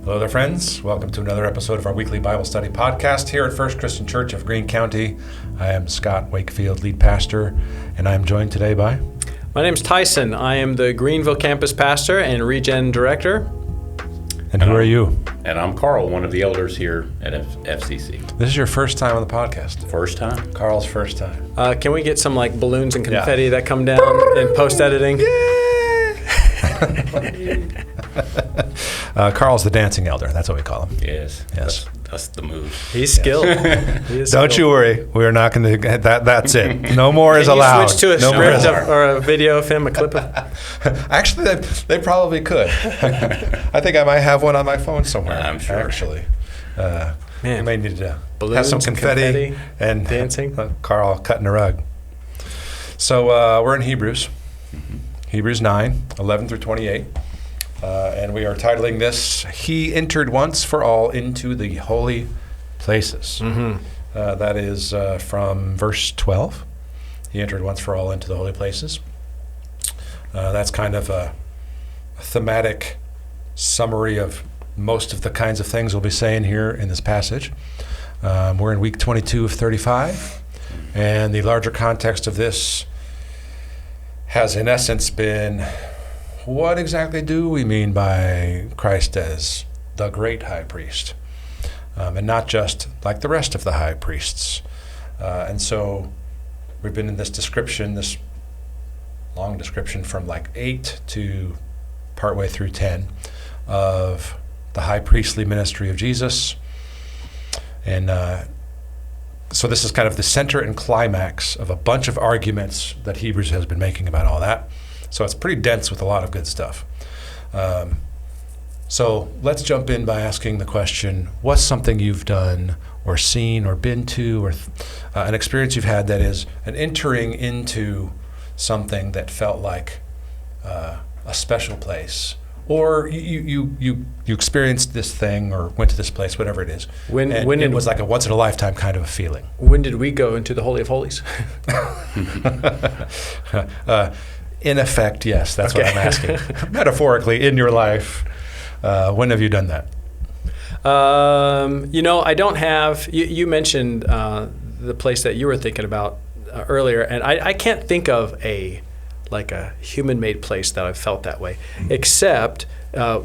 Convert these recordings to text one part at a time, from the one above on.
Hello there, friends. Welcome to another episode of our weekly Bible study podcast here at First Christian Church of Greene County. I am Scott Wakefield, lead pastor, and I am joined today by... My name's Tyson. I am the Greenville campus pastor and Regen director. And who are you? And I'm Carl, one of the elders here at FCC. This is your first time on the podcast. First time. Carl's first time. Can we get some like balloons and confetti that come down in post-editing? Carl's the dancing elder. That's what we call him. Yes. That's the move. He's skilled. Don't you worry. We're not going to get that. That's it. No more is allowed. Switch to a script or a video of him, a clip of... Actually, they probably could. I think I might have one on my phone somewhere. I'm sure. Actually. Man. You may need to Balloons, have some confetti and dancing. Carl cutting a rug. So we're in Hebrews. Hebrews 9, 11 through 28. And we are titling this, He Entered Once for All into the Holy Places. That is from verse 12. He entered once for all into the holy places. That's kind of a thematic summary of most of the kinds of things we'll be saying here in this passage. We're in week 22 of 35. And the larger context of this has in essence been, what exactly do we mean by Christ as the great high priest? And not just like the rest of the high priests. And so we've been in this description, this long description from like 8 to partway through 10 of the high priestly ministry of Jesus. And so this is kind of the center and climax of a bunch of arguments that Hebrews has been making about all that. So it's pretty dense with a lot of good stuff. So let's jump in by asking the question, what's something you've done or seen or been to or an experience you've had that is an entering into something that felt like a special place? Or you experienced this thing or went to this place, whatever it is. When it was like a once-in-a-lifetime kind of a feeling. When did we go into the Holy of Holies? In effect, yes. That's what I'm asking. Metaphorically, in your life, when have you done that? I don't have... You mentioned the place that you were thinking about earlier, and I can't think of a human-made place that I've felt that way, except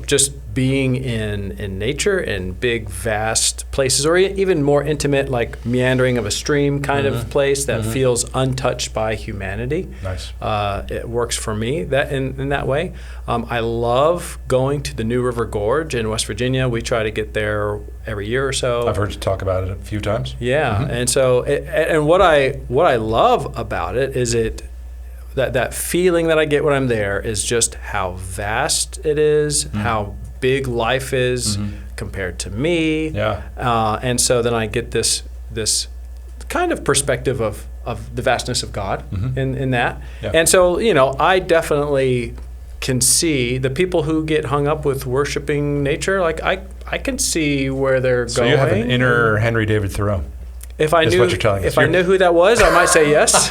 just being in nature, in big, vast places, or even more intimate, like meandering of a stream kind of place that feels untouched by humanity. Nice. It works for me that in that way. I love going to the New River Gorge in West Virginia. We try to get there every year or so. I've heard you talk about it a few times. Yeah, and so and what I love about it is that feeling that I get when I'm there is just how vast it is, how big life is compared to me. Yeah. And so then I get this kind of perspective of the vastness of God in that. Yeah. And so, I definitely can see the people who get hung up with worshiping nature, like I can see where they're going. So you have an inner Henry David Thoreau. If I knew who that was, I might say yes.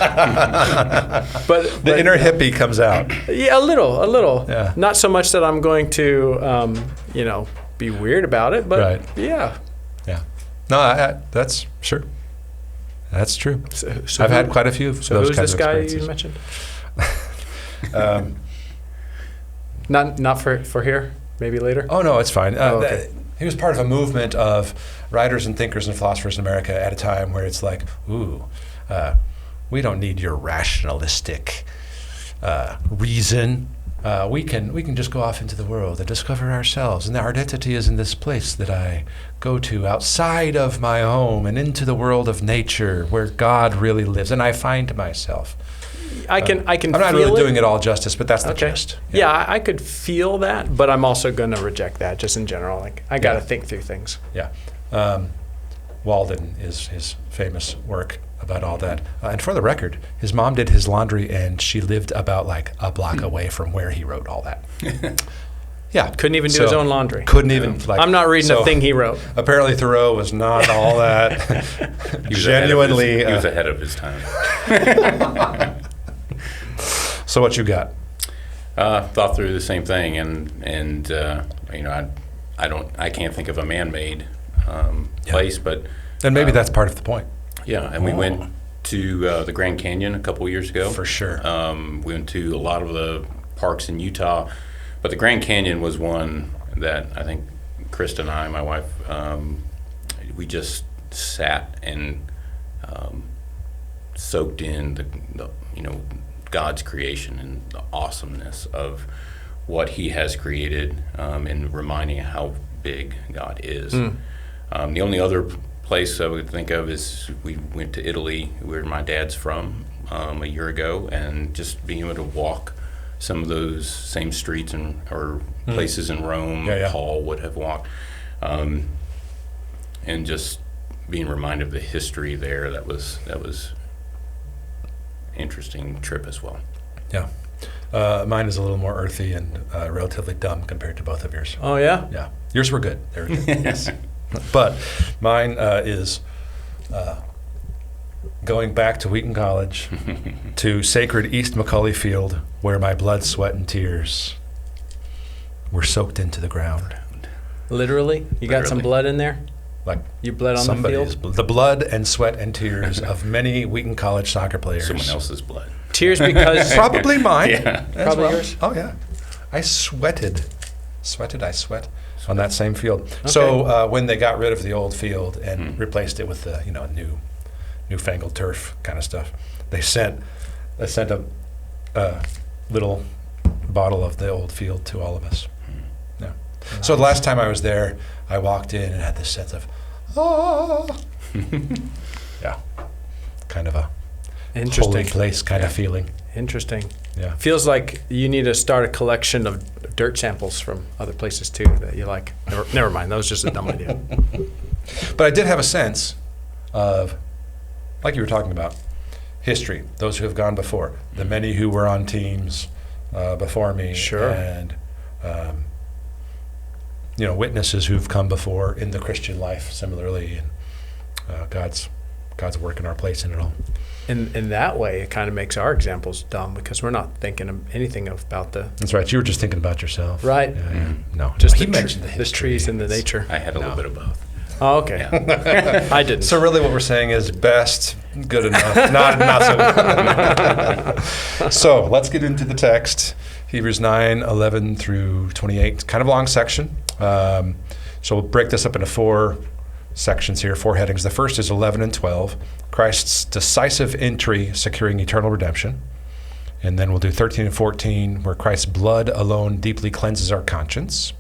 but the inner hippie comes out. Yeah, a little. Yeah. Not so much that I'm going to, be weird about it, but right. Yeah. No, that's sure. That's true. So I've had quite a few of those kinds of experiences. Who's this guy you mentioned? Not for here. Maybe later. Oh no, it's fine. Okay. He was part of a movement of writers and thinkers and philosophers in America at a time where it's like, we don't need your rationalistic reason. We can just go off into the world and discover ourselves, and our identity is in this place that I go to outside of my home and into the world of nature where God really lives, and I find myself. I can. I'm not feel really doing it all justice, but that's the gist. Yeah, I could feel that, but I'm also going to reject that just in general. Like I got to think through things. Yeah. Walden is his famous work about all that. And for the record, his mom did his laundry, and she lived about like a block away from where he wrote all that. Yeah. Couldn't even do his own laundry. Couldn't even. I'm not reading a thing he wrote. Apparently Thoreau was not all that genuinely. He was ahead of his time. So what you got? Thought through the same thing, and I I can't think of a man-made place, but And maybe that's part of the point. yeah, and we went to the Grand Canyon a couple years ago. For sure. We went to a lot of the parks in Utah, but the Grand Canyon was one that I think Krista and I, my wife, we just sat and soaked in the God's creation and the awesomeness of what He has created, and reminding how big God is. The only other place I would think of is we went to Italy, where my dad's from, a year ago, and just being able to walk some of those same streets or places in Rome, Paul would have walked, and just being reminded of the history there. That was interesting trip as well. Yeah. Mine is a little more earthy and relatively dumb compared to both of yours. Oh, yeah? Yeah. Yours were good. They were good. Yes. But mine is going back to Wheaton College, to sacred East Macaulay Field, where my blood, sweat, and tears were soaked into the ground. Literally? You got some Literally. blood in there? Like You bled on the somebody's field? the blood and sweat and tears of many Wheaton College soccer players. Someone else's blood. Tears because... Probably mine. Yeah. as Probably well. yours? Oh, yeah. I sweat on that same field. So when they got rid of the old field and replaced it with the newfangled turf kind of stuff, they sent a little bottle of the old field to all of us. Yeah. Nice. So the last time I was there, I walked in and had this sense of, yeah, kind of a Interesting. holy place kind of feeling. Interesting. Yeah. Feels like you need to start a collection of dirt samples from other places too that you like. Never mind. That was just a dumb idea. But I did have a sense of, like you were talking about, history, those who have gone before, the many who were on teams before me, Sure. and witnesses who've come before in the Christian life similarly, and God's work in our place in it all. In that way, it kind of makes our examples dumb because we're not thinking of anything about the That's right. You were just thinking about yourself. right. Yeah, yeah. No, Just he the mentioned the the history. trees and the nature. I had a little bit of both. Oh, okay. I didn't. So really what we're saying is best, good enough, not so good. So let's get into the text. Hebrews 9, 11 through 28. Kind of a long section. So we'll break this up into 4 sections here, 4 headings. The first is 11 and 12, Christ's decisive entry securing eternal redemption. And then we'll do 13 and 14, where Christ's blood alone deeply cleanses our conscience.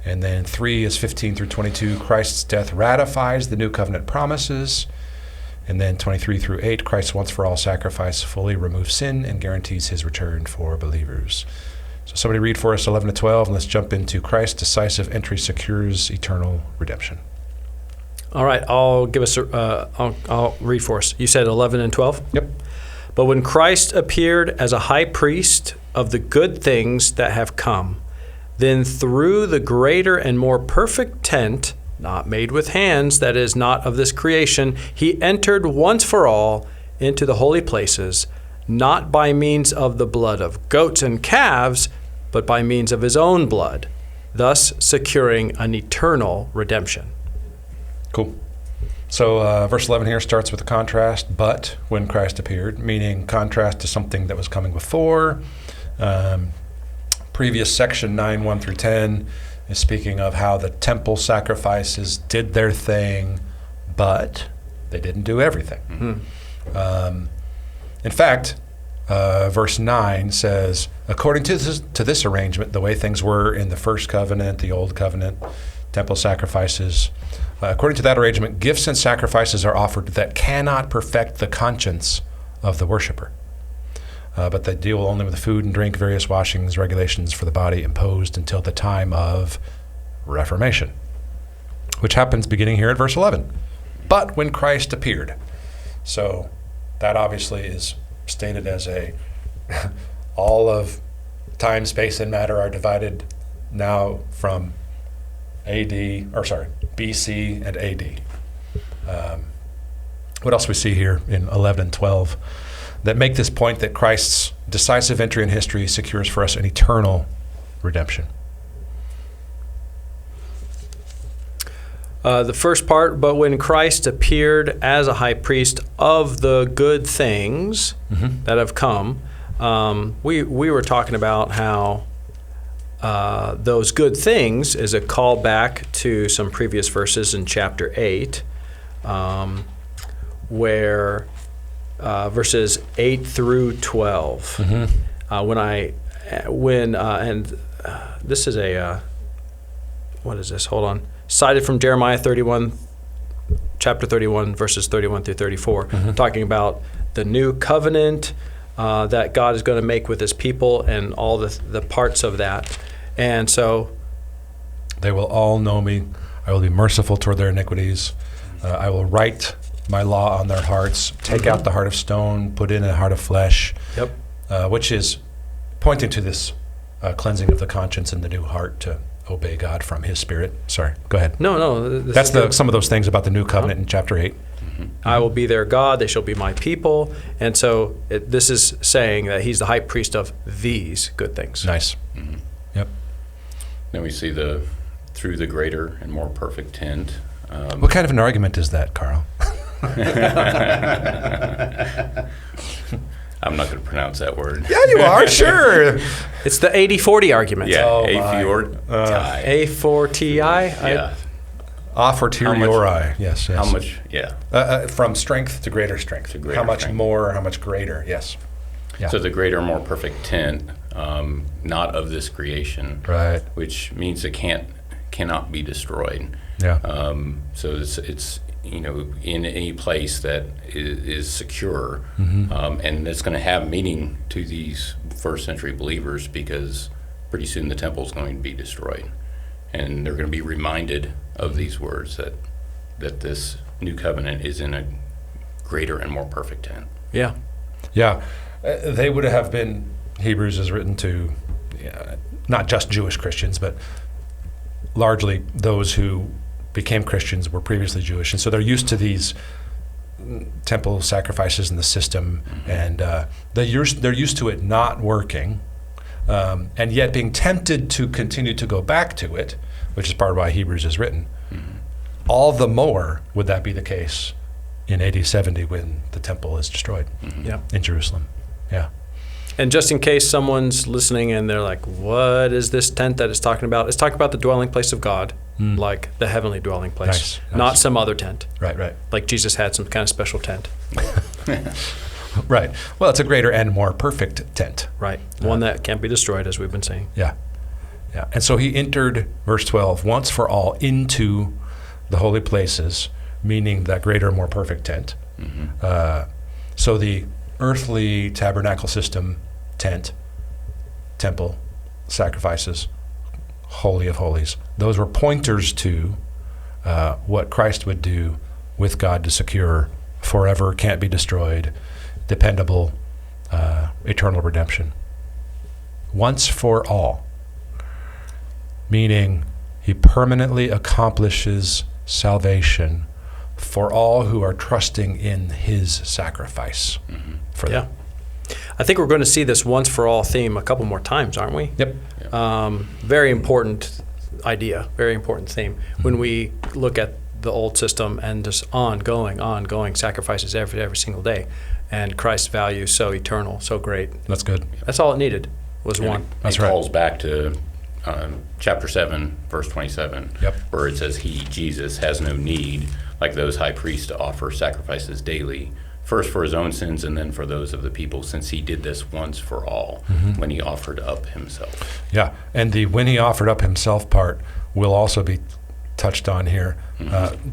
And then 3 is 15 through 22, Christ's death ratifies the new covenant promises. And then 23 through 8, Christ's once for all sacrifice fully removes sin and guarantees his return for believers. So somebody read for us 11 to 12, and let's jump into Christ's decisive entry secures eternal redemption. All right. I'll give us. I'll read for us. You said 11 and 12. Yep. But when Christ appeared as a high priest of the good things that have come, then through the greater and more perfect tent, not made with hands, that is not of this creation, he entered once for all into the holy places, not by means of the blood of goats and calves, but by means of his own blood, thus securing an eternal redemption. Cool. So verse 11 here starts with a contrast, but when Christ appeared, meaning contrast to something that was coming before. Previous section 9, 1 through 10 is speaking of how the temple sacrifices did their thing, but they didn't do everything. In fact, verse 9 says, according to this arrangement, the way things were in the first covenant, the old covenant, temple sacrifices, according to that arrangement, gifts and sacrifices are offered that cannot perfect the conscience of the worshiper. But they deal only with the food and drink, various washings, regulations for the body imposed until the time of Reformation, which happens beginning here at verse 11. But when Christ appeared. So that obviously is stated as all of time, space, and matter are divided now from BC and AD. What else we see here in 11 and 12 that make this point that Christ's decisive entry in history secures for us an eternal redemption? The first part, but when Christ appeared as a high priest of the good things that have come, we were talking about how those good things is a call back to some previous verses in chapter 8, where verses 8 through 12. This is a what is this? Hold on. Cited from Jeremiah 31, chapter 31, verses 31 through 34, talking about the new covenant that God is going to make with his people and all the parts of that. And so They will all know me. I will be merciful toward their iniquities. I will write my law on their hearts, take out the heart of stone, put in a heart of flesh, which is pointing to this cleansing of the conscience and the new heart to obey God from his spirit. Sorry, go ahead. No. That's some of those things about the new covenant in chapter 8. I will be their God, they shall be my people. And so this is saying that he's the high priest of these good things. Nice. Yep. Then we see through the greater and more perfect tent. What kind of an argument is that, Carl? I'm not going to pronounce that word. Yeah, you are, sure. It's the 80-40 argument. Yeah, Oh, A-for-Ti. A-for-T-I? Yeah. A fortiori, yes. How much? Yeah. From strength to greater strength. To greater how much strength. more, how much greater, yes. Yeah. So the greater, more perfect tent, not of this creation, Right. which means it cannot be destroyed. Yeah. So it's in any place that is secure, and it's going to have meaning to these first century believers because pretty soon the temple is going to be destroyed, and they're going to be reminded of these words that this new covenant is in a greater and more perfect tent. Yeah. Yeah. They would have been, Hebrews is written to not just Jewish Christians, but largely those who became Christians were previously Jewish. And so they're used to these temple sacrifices in the system, and they're used to it not working, and yet being tempted to continue to go back to it, which is part of why Hebrews is written. All the more would that be the case in AD 70 when the temple is destroyed Yeah. in Jerusalem. Yeah. And just in case someone's listening and they're like, what is this tent that it's talking about? It's talking about the dwelling place of God, like the heavenly dwelling place, Nice. not some other tent. Right. Like Jesus had some kind of special tent. Right. Well, it's a greater and more perfect tent. Right. One that can't be destroyed, as we've been saying. Yeah. Yeah. And so he entered, verse 12, once for all into the holy places, meaning that greater, more perfect tent. So the earthly tabernacle system, tent, temple, sacrifices, holy of holies, those were pointers to what Christ would do with God to secure forever, can't be destroyed, dependable, eternal redemption. Once for all, meaning he permanently accomplishes salvation for all who are trusting in his sacrifice for them. I think we're going to see this once for all theme a couple more times, aren't we? Yep. Very important idea, very important theme. When we look at the old system and just ongoing sacrifices every single day, and Christ's value so eternal, so great. That's good. That's all it needed was And one. That's it right. calls back to chapter 7, verse 27, Yep. where it says he, Jesus, has no need, like those high priests, to offer sacrifices daily, first for his own sins and then for those of the people, since he did this once for all when he offered up himself. Yeah, and the when he offered up himself part will also be touched on here.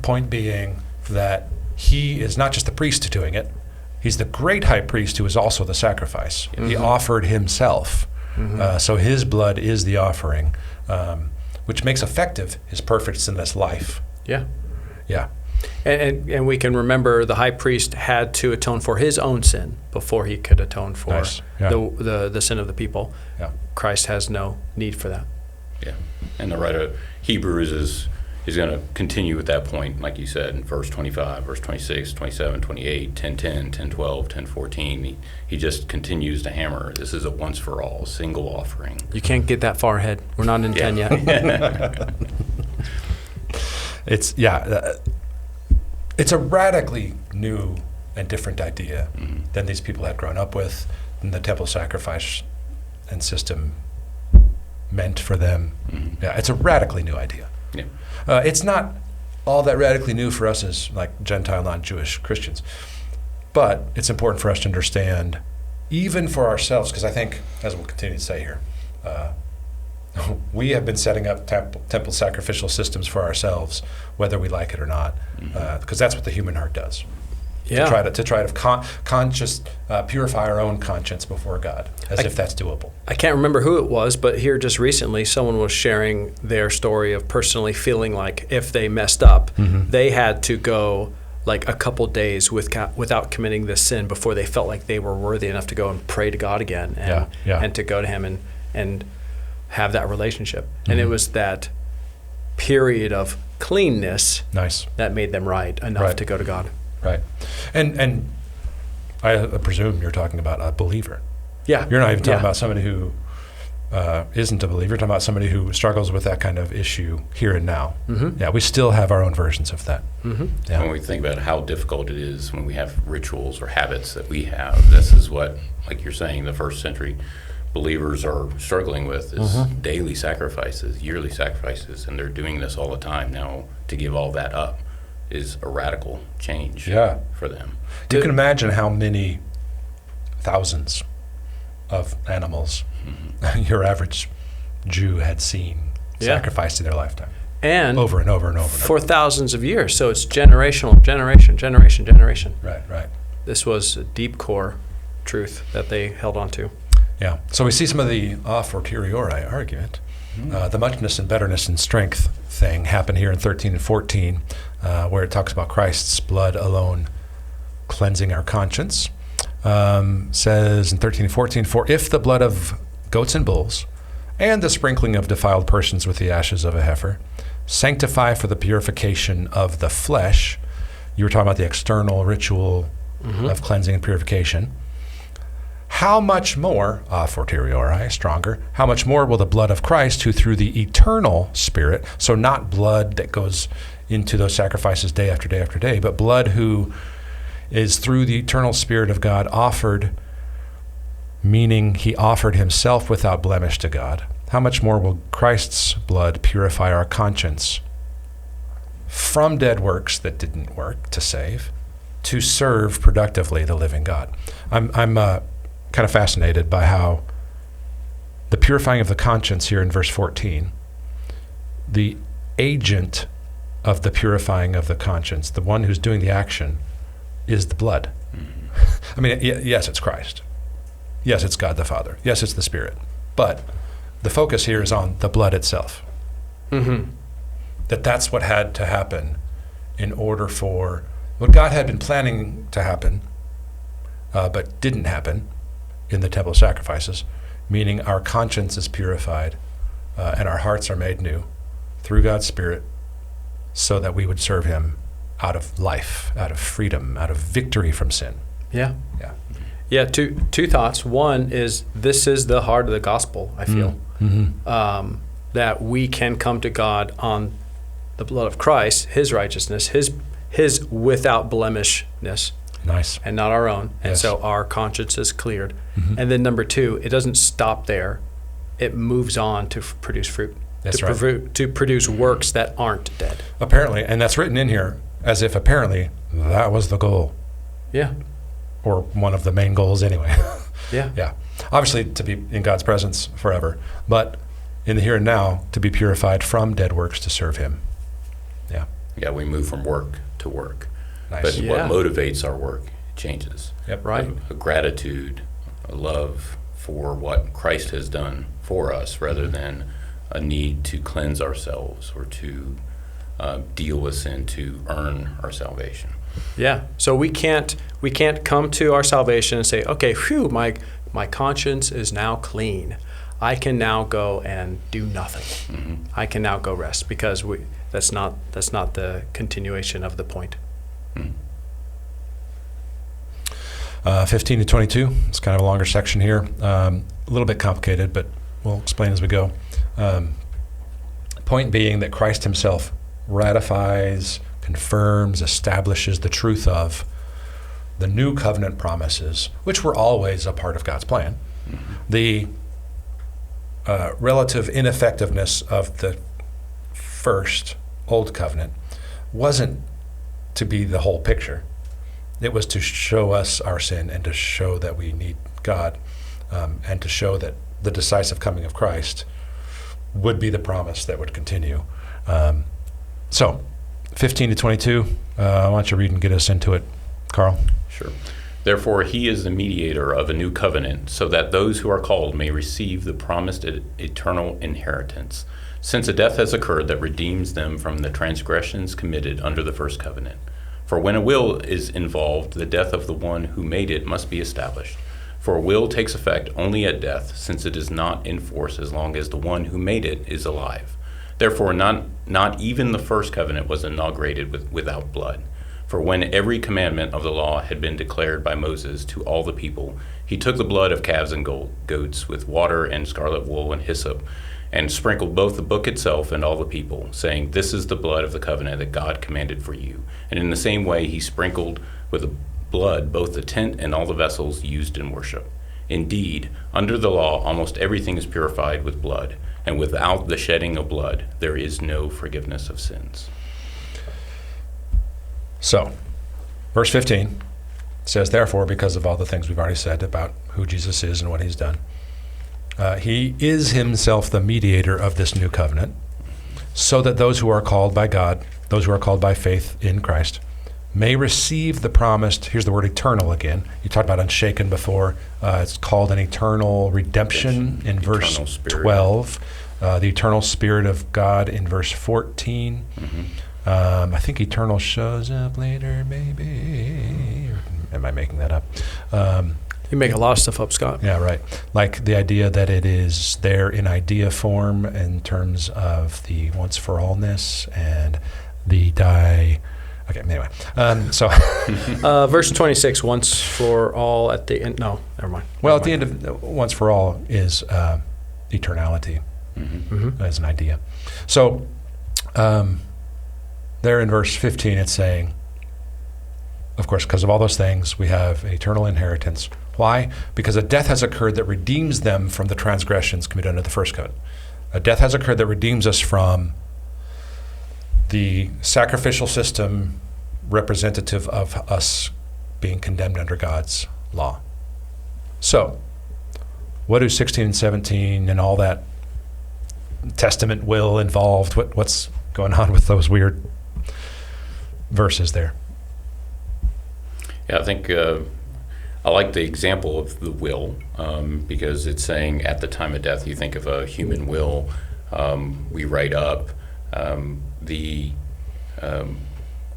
Point being that he is not just the priest doing it, he's the great high priest who is also the sacrifice. He offered himself. So his blood is the offering, which makes effective his perfect sinless life. Yeah. Yeah. And we can remember the high priest had to atone for his own sin before he could atone for Nice. Yeah. the sin of the people. Yeah. Christ has no need for that. Yeah, and the writer of Hebrews is going to continue at that point, like you said, in verse 25, verse 26, 27, 28, 10, 10, 10, 12, 10, 14. He just continues to hammer. This is a once for all, single offering. You can't get that far ahead. We're not in 10 yet. it's it's a radically new and different idea than these people had grown up with, and the temple sacrifice and system meant for them. Yeah, it's a radically new idea. Yeah. It's not all that radically new for us as like Gentile, non-Jewish Christians, but it's important for us to understand, even for ourselves, because I think, as we'll continue to say here, we have been setting up temple sacrificial systems for ourselves, whether we like it or not, because that's what the human heart does. Yeah. To try to purify our own conscience before God, as if that's doable. I can't remember who it was, but here just recently, someone was sharing their story of personally feeling like if they messed up, they had to go like a couple days without committing this sin before they felt like they were worthy enough to go and pray to God again and to go to Him and have that relationship. And it was that period of cleanness that made them right enough to go to God. Right. And I presume you're talking about a believer. Yeah. You're not even talking about somebody who isn't a believer. You're talking about somebody who struggles with that kind of issue here and now. Yeah, we still have our own versions of that. Yeah. When we think about how difficult it is when we have rituals or habits that we have, this is what, like you're saying, the first century believers are struggling with is daily sacrifices, yearly sacrifices, and they're doing this all the time. Now, to give all that up is a radical change for them. You can imagine how many thousands of animals your average Jew had seen sacrificed in their lifetime. And over and over and over. For thousands of years. So it's generation. Right. This was a deep core truth that they held on to. Yeah. So we see some of the a fortiori argument. The muchness and betterness and strength thing happen here in 13 and 14, where it talks about Christ's blood alone cleansing our conscience. Says in 13 and 14, for if the blood of goats and bulls and the sprinkling of defiled persons with the ashes of a heifer sanctify for the purification of the flesh, you were talking about the external ritual of cleansing and purification, how much more, a fortiori, stronger, how much more will the blood of Christ, who through the eternal Spirit, so not blood that goes into those sacrifices day after day after day, but blood who is through the eternal Spirit of God offered, meaning he offered himself without blemish to God, how much more will Christ's blood purify our conscience from dead works that didn't work to save, to serve productively the living God? I'm kind of fascinated by how the purifying of the conscience here in verse 14, the agent of the purifying of the conscience, the one who's doing the action, is the blood. I mean, yes, it's Christ. Yes, it's God the Father. Yes, it's the Spirit. But the focus here is on the blood itself. That's what had to happen in order for what God had been planning to happen, but didn't happen in the temple sacrifices, meaning our conscience is purified and our hearts are made new through God's Spirit so that we would serve him out of life, out of freedom, out of victory from sin. Yeah. Two thoughts. One is this is the heart of the gospel, I feel, that we can come to God on the blood of Christ, his righteousness, his without blemishness. Nice. And not our own. And so our conscience is cleared. And then number two, it doesn't stop there. It moves on to produce fruit. To produce works that aren't dead. Apparently, and that's written in here as if apparently that was the goal. Yeah. Or one of the main goals anyway. Yeah. Obviously to be in God's presence forever, but in the here and now to be purified from dead works to serve him. Yeah, we move from work to work. Nice. But what motivates our work changes. Yep. Right. A gratitude, a love for what Christ has done for us rather than a need to cleanse ourselves or to deal with sin to earn our salvation. Yeah. So we can't come to our salvation and say, okay, phew, my conscience is now clean. I can now go and do nothing. I can now go rest because that's not the continuation of the point. 15 to 22. It's kind of a longer section here. A little bit complicated, but we'll explain as we go. Point being that Christ himself ratifies, confirms, establishes the truth of the new covenant promises, which were always a part of God's plan. The relative ineffectiveness of the first Old Covenant wasn't to be the whole picture. It was to show us our sin and to show that we need God, and to show that the decisive coming of Christ would be the promise that would continue. So, 15 to 22, why don't you read and get us into it, Carl? Sure. Therefore, he is the mediator of a new covenant, so that those who are called may receive the promised eternal inheritance, since a death has occurred that redeems them from the transgressions committed under the first covenant. For when a will is involved, the death of the one who made it must be established. For a will takes effect only at death, since it is not in force as long as the one who made it is alive. Therefore, not even the first covenant was inaugurated without blood. For when every commandment of the law had been declared by Moses to all the people, he took the blood of calves and goats with water and scarlet wool and hyssop, and sprinkled both the book itself and all the people, saying, "This is the blood of the covenant that God commanded for you." And in the same way he sprinkled with the blood both the tent and all the vessels used in worship. Indeed, under the law almost everything is purified with blood, and without the shedding of blood there is no forgiveness of sins. So, verse 15 says, therefore, because of all the things we've already said about who Jesus is and what he's done, he is himself the mediator of this new covenant, so that those who are called by God, those who are called by faith in Christ, may receive the promised, here's the word eternal again. You talked about unshaken before. It's called an eternal redemption in verse 12. The eternal Spirit of God in verse 14. I think eternal shows up later, maybe. Or am I making that up? You make a lot of stuff up, Scott. Yeah, right. Like the idea that it is there in idea form in terms of the once-for-allness and the Okay, anyway. Verse 26, once for all at the end. No, never mind. Well, at the end of once for all is eternality as an idea. So there in verse 15, it's saying, of course, because of all those things, we have an eternal inheritance. Why? Because a death has occurred that redeems them from the transgressions committed under the first covenant. A death has occurred that redeems us from the sacrificial system representative of us being condemned under God's law. So, what do 16 and 17 and all that testament will involved? What's going on with those weird verses there? Yeah, I think I like the example of the will because it's saying at the time of death, you think of a human will, we write up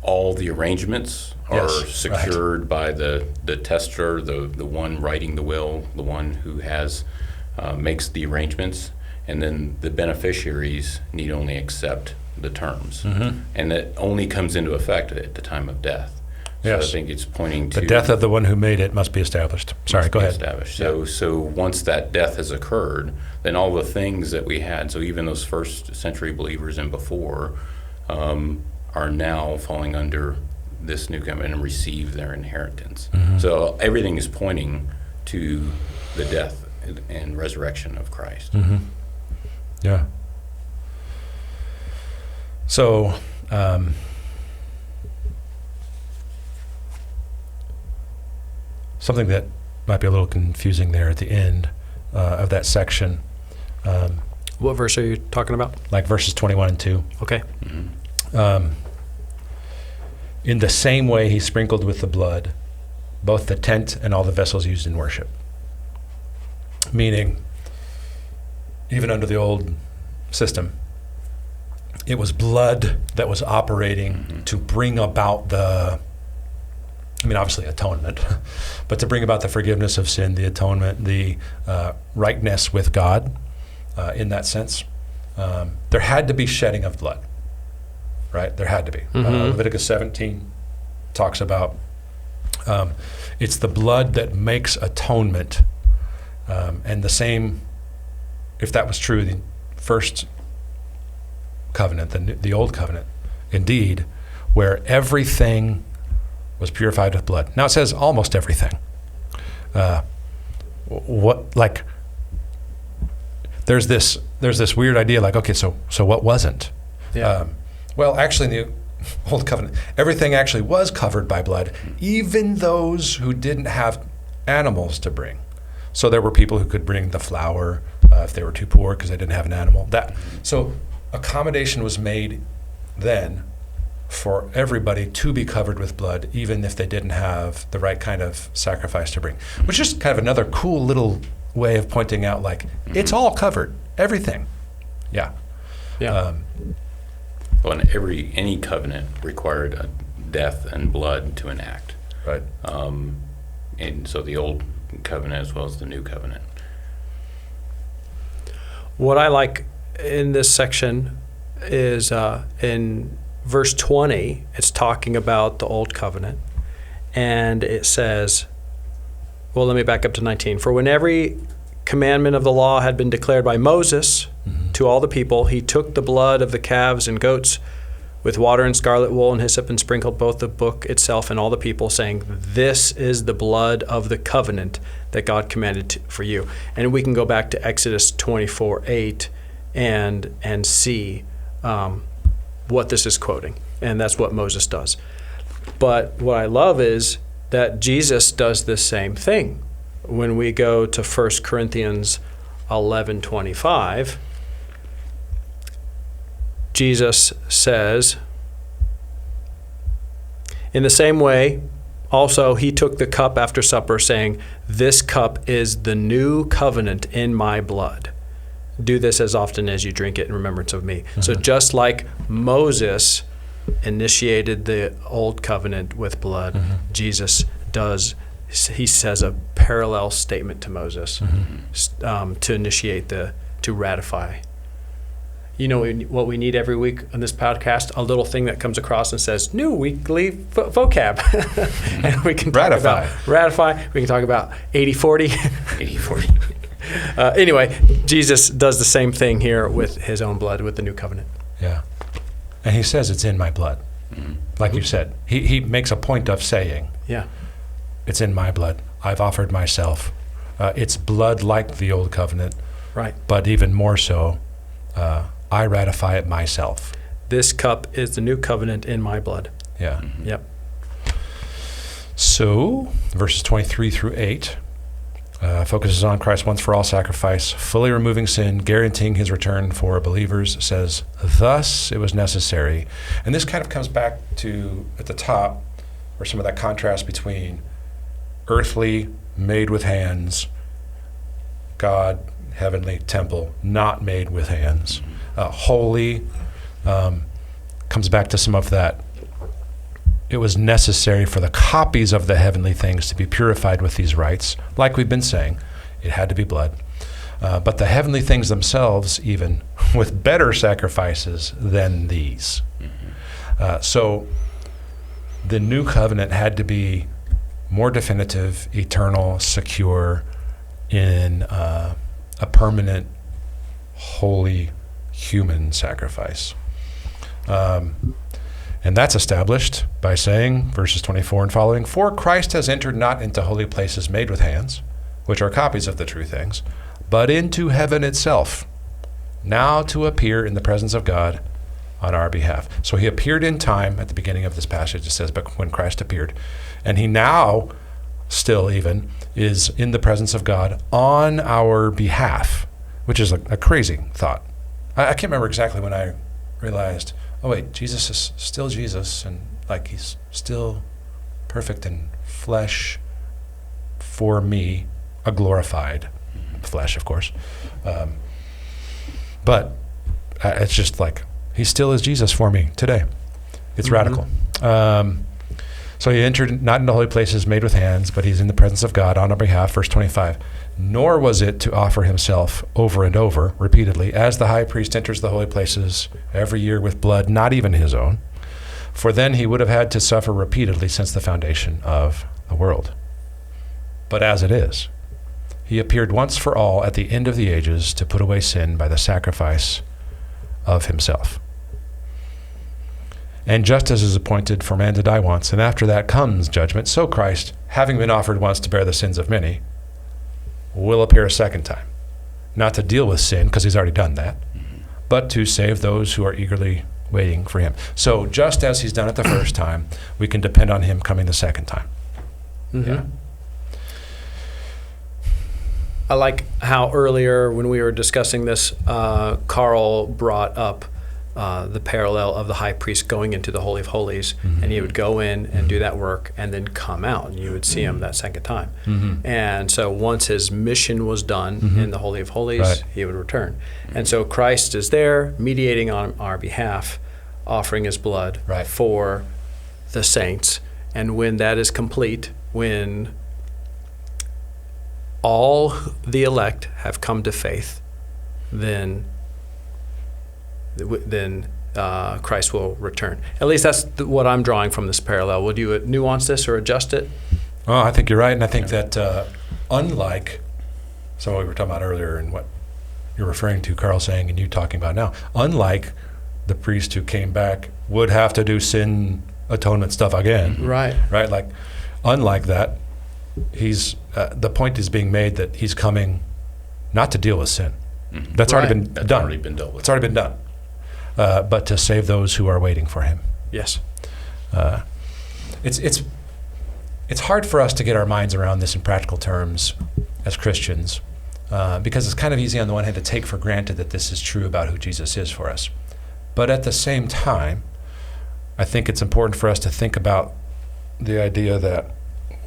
all the arrangements are secured by the testator, the one writing the will, the one who has makes the arrangements, and then the beneficiaries need only accept the terms, and that only comes into effect at the time of death. So I think it's pointing to the death of the one who made it must be established. Sorry, go ahead. Established. So once that death has occurred, then all the things that we had, so even those first century believers and before, are now falling under this new covenant and receive their inheritance. So everything is pointing to the death and resurrection of Christ. Yeah. So, something that might be a little confusing there at the end of that section. What verse are you talking about? Like verses 21 and 2. Okay. In the same way he sprinkled with the blood both the tent and all the vessels used in worship. Meaning, even under the old system, it was blood that was operating to bring about obviously atonement, but to bring about the forgiveness of sin, the atonement, the rightness with God in that sense. There had to be shedding of blood, right? There had to be. Leviticus 17 talks about it's the blood that makes atonement. And the same, if that was true, the first covenant, the old covenant, indeed, where everything was purified with blood. Now it says almost everything. There's this weird idea like, okay, so what wasn't? Yeah. Well, actually, in the Old Covenant, everything actually was covered by blood, even those who didn't have animals to bring. So there were people who could bring the flour if they were too poor because they didn't have an animal. So accommodation was made then for everybody to be covered with blood, even if they didn't have the right kind of sacrifice to bring. Which is kind of another cool little way of pointing out, like, it's all covered, everything. Yeah. Yeah. Well, and any covenant required a death and blood to enact. Right. And so the old covenant as well as the new covenant. What I like in this section is in verse 20, it's talking about the old covenant. And it says, well, let me back up to 19. For when every commandment of the law had been declared by Moses to all the people, he took the blood of the calves and goats with water and scarlet wool and hyssop and sprinkled both the book itself and all the people, saying, this is the blood of the covenant that God commanded for you. And we can go back to Exodus 24:8 and see what this is quoting. And that's what Moses does. But what I love is that Jesus does the same thing. When we go to 1 Corinthians 11:25, Jesus says, in the same way, also he took the cup after supper, saying, this cup is the new covenant in my blood. Do this as often as you drink it in remembrance of me. So just like Moses initiated the old covenant with blood, Jesus does. He says a parallel statement to Moses to initiate to ratify. You know what we need every week on this podcast? A little thing that comes across and says, new weekly vocab. And we can talk about ratify. We can talk about 80-40. 80-40. Anyway, Jesus does the same thing here with his own blood, with the new covenant. Yeah. And he says it's in my blood. Like you said, he makes a point of saying, Yeah. it's in my blood. I've offered myself. It's blood like the old covenant, Right. but even more so, I ratify it myself. This cup is the new covenant in my blood. Yeah. Yep. So, verses 23 through 8 focuses on Christ's once for all sacrifice, fully removing sin, guaranteeing his return for believers. Says, thus it was necessary. And this kind of comes back to, at the top, where some of that contrast between earthly, made with hands, God, heavenly temple, not made with hands, holy, comes back to some of that. It was necessary for the copies of the heavenly things to be purified with these rites. Like we've been saying, it had to be blood. But the heavenly things themselves, even with better sacrifices than these. So the new covenant had to be more definitive, eternal, secure, in a permanent, holy, human sacrifice. And that's established by saying, verses 24 and following, for Christ has entered not into holy places made with hands, which are copies of the true things, but into heaven itself, now to appear in the presence of God on our behalf. So he appeared in time at the beginning of this passage. It says, but when Christ appeared. And he now, still even, is in the presence of God on our behalf, which is a crazy thought. I can't remember exactly when I realized, oh wait, Jesus is still Jesus, and like he's still perfect in flesh for me, a glorified flesh, of course. But it's just like, he still is Jesus for me today. It's radical. So he entered not into holy places made with hands, but he's in the presence of God on our behalf, verse 25. Nor was it to offer himself over and over, repeatedly, as the high priest enters the holy places every year with blood, not even his own. For then he would have had to suffer repeatedly since the foundation of the world. But as it is, he appeared once for all at the end of the ages to put away sin by the sacrifice of himself. And just as is appointed for man to die once, and after that comes judgment, so Christ, having been offered once to bear the sins of many, will appear a second time. Not to deal with sin, because he's already done that, but to save those who are eagerly waiting for him. So just as he's done it the first time, we can depend on him coming the second time. Mm-hmm. Yeah. I like how earlier when we were discussing this, Carl brought up the parallel of the high priest going into the Holy of Holies, and he would go in and do that work and then come out, and you would see him that second time. And so once his mission was done in the Holy of Holies, Right. he would return. And so Christ is there mediating on our behalf, offering his blood Right. for the saints. And when that is complete, when all the elect have come to faith, then Christ will return. At least that's what I'm drawing from this parallel. Would you nuance this or adjust it? Oh, I think you're right, and I think that unlike some of what we were talking about earlier and what you're referring to, Carl saying, and you talking about now, unlike the priest who came back would have to do sin atonement stuff again, Right. right? Like, unlike that, he's the point is being made that he's coming not to deal with sin. That's already Right. been That's done. already been dealt with. It's already been done, but to save those who are waiting for him. Yes. It's hard for us to get our minds around this in practical terms as Christians, because it's kind of easy on the one hand to take for granted that this is true about who Jesus is for us. But at the same time, I think it's important for us to think about the idea that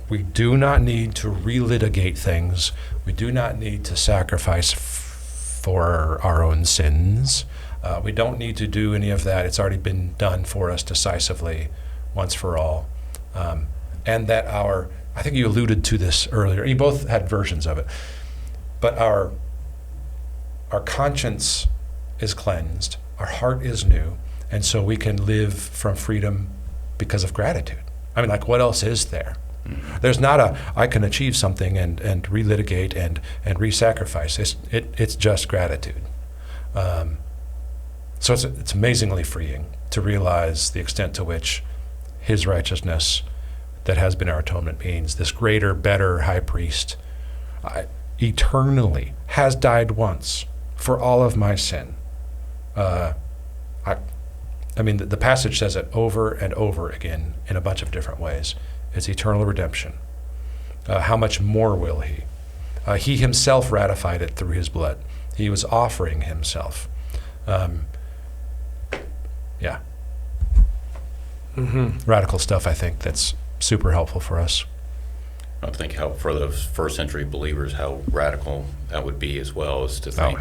we do not need to relitigate things. We do not need to sacrifice for our own sins. We don't need to do any of that. It's already been done for us decisively once for all. And that I think you alluded to this earlier. You both had versions of it. But our conscience is cleansed. Our heart is new. And so we can live from freedom because of gratitude. I mean, like, what else is there? There's not I can achieve something and relitigate and re-sacrifice. It's just gratitude. So it's amazingly freeing to realize the extent to which his righteousness that has been our atonement means this greater, better high priest eternally has died once for all of my sin. I mean, the passage says it over and over again in a bunch of different ways. It's eternal redemption. How much more will he? He himself ratified it through his blood. He was offering himself. Yeah. Radical stuff, I think, that's super helpful for us. I think how for the first century believers, how radical that would be as well, is to think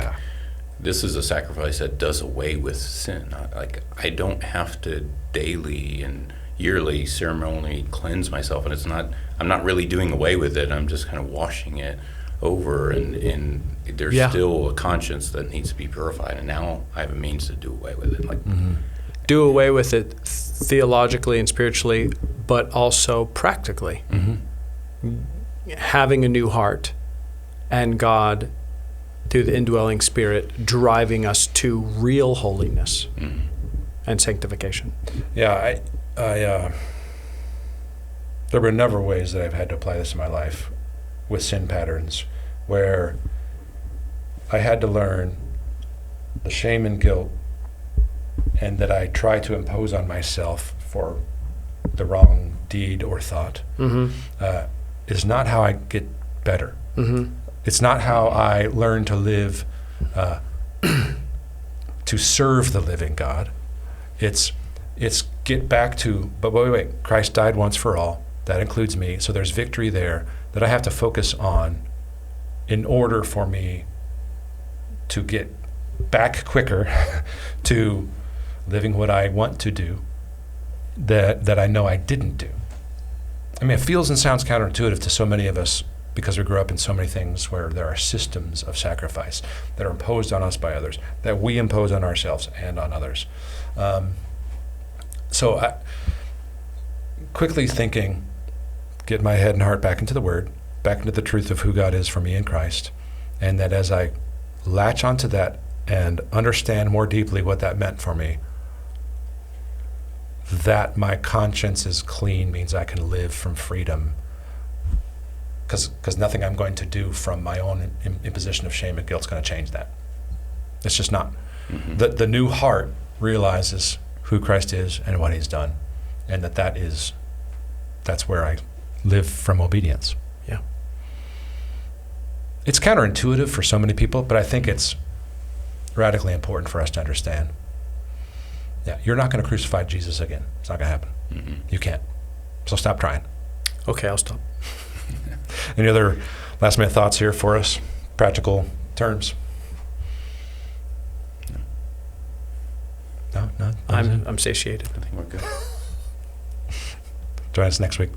this is a sacrifice that does away with sin. I don't have to daily and yearly ceremonially cleanse myself, and I'm not really doing away with it. I'm just kind of washing it over, and there's still a conscience that needs to be purified, and now I have a means to do away with it. Do away with it theologically and spiritually, but also practically. Having a new heart and God, through the indwelling Spirit, driving us to real holiness and sanctification. Yeah, there have been a number of ways that I've had to apply this in my life with sin patterns, where I had to learn the shame and guilt and that I try to impose on myself for the wrong deed or thought is not how I get better. It's not how I learn to live to serve the living God. It's get back to, but wait, Christ died once for all. That includes me. So there's victory there that I have to focus on in order for me to get back quicker to living what I want to do that I know I didn't do. I mean, it feels and sounds counterintuitive to so many of us because we grew up in so many things where there are systems of sacrifice that are imposed on us by others, that we impose on ourselves and on others. So I, quickly thinking, get my head and heart back into the Word, back into the truth of who God is for me in Christ, and that as I latch onto that and understand more deeply what that meant for me, that my conscience is clean means I can live from freedom. Because nothing I'm going to do from my own imposition of shame and guilt is going to change that. It's just not. The new heart realizes who Christ is and what he's done, and that's where I live from obedience. Yeah. It's counterintuitive for so many people, but I think it's radically important for us to understand. Yeah, you're not going to crucify Jesus again. It's not going to happen. You can't. So stop trying. Okay, I'll stop. Any other last minute thoughts here for us? Practical terms? No? I'm satiated. I think we're good. Join us next week.